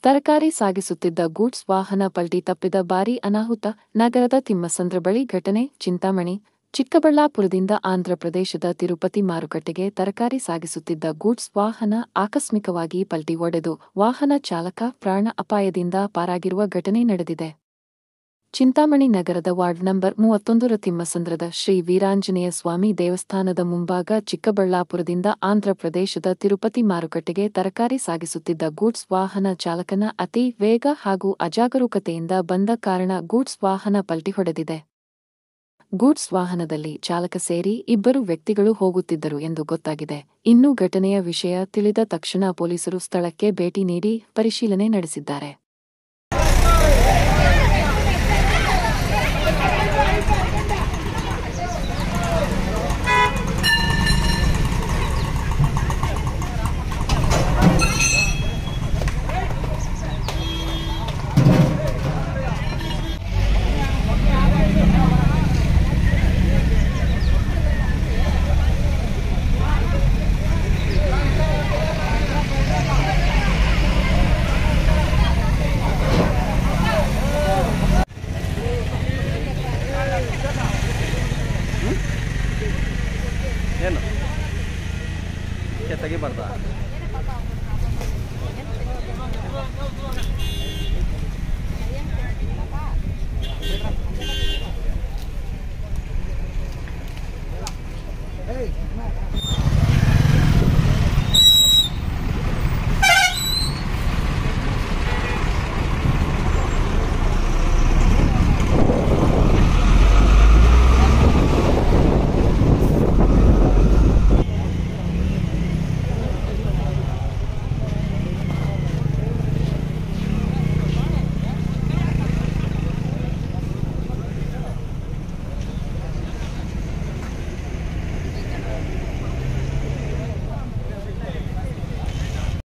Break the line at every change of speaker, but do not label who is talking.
ತರಕಾರಿ ಸಾಗಿಸುತ್ತಿದ್ದ ಗೂಡ್ಸ್ ವಾಹನ ಪಲ್ಟಿ ತಪ್ಪಿದ ಭಾರೀ ಅನಾಹುತ. ನಗರದ ತಿಮ್ಮಸಂದ್ರ ಬಳಿ ಘಟನೆ. ಚಿಂತಾಮಣಿ, ಚಿಕ್ಕಬಳ್ಳಾಪುರದಿಂದ ಆಂಧ್ರಪ್ರದೇಶದ ತಿರುಪತಿ ಮಾರುಕಟ್ಟೆಗೆ ತರಕಾರಿ ಸಾಗಿಸುತ್ತಿದ್ದ ಗೂಡ್ಸ್ ವಾಹನ ಆಕಸ್ಮಿಕವಾಗಿ ಪಲ್ಟಿ ಹೊಡೆದು ವಾಹನ ಚಾಲಕ ಪ್ರಾಣ ಅಪಾಯದಿಂದ ಪಾರಾಗಿರುವ ಘಟನೆ ನಡೆದಿದೆ. ಚಿಂತಾಮಣಿ ನಗರದ ವಾರ್ಡ್ ನಂಬರ್ 31ರ ತಿಮ್ಮಸಂದ್ರದ ಶ್ರೀ ವೀರಾಂಜನೇಯ ಸ್ವಾಮಿ ದೇವಸ್ಥಾನದ ಮುಂಭಾಗ ಚಿಕ್ಕಬಳ್ಳಾಪುರದಿಂದ ಆಂಧ್ರಪ್ರದೇಶದ ತಿರುಪತಿ ಮಾರುಕಟ್ಟೆಗೆ ತರಕಾರಿ ಸಾಗಿಸುತ್ತಿದ್ದ ಗೂಡ್ಸ್ ವಾಹನ ಚಾಲಕನ ಅತಿ ವೇಗ ಹಾಗೂ ಅಜಾಗರೂಕತೆಯಿಂದ ಬಂದ ಕಾರಣ ಗೂಡ್ಸ್ ವಾಹನ ಪಲ್ಟಿ ಹೊಡೆದಿದೆ. ಗೂಡ್ಸ್ ವಾಹನದಲ್ಲಿ ಚಾಲಕ ಸೇರಿ ಇಬ್ಬರು ವ್ಯಕ್ತಿಗಳು ಹೋಗುತ್ತಿದ್ದರು ಎಂದು ಗೊತ್ತಾಗಿದೆ. ಇನ್ನು ಘಟನೆಯ ವಿಷಯ ತಿಳಿದ ತಕ್ಷಣ ಪೊಲೀಸರು ಸ್ಥಳಕ್ಕೆ ಭೇಟಿ ನೀಡಿ ಪರಿಶೀಲನೆ ನಡೆಸಿದ್ದಾರೆ.
ಏನು ತೆಗಿಬಾರ್ದಾ?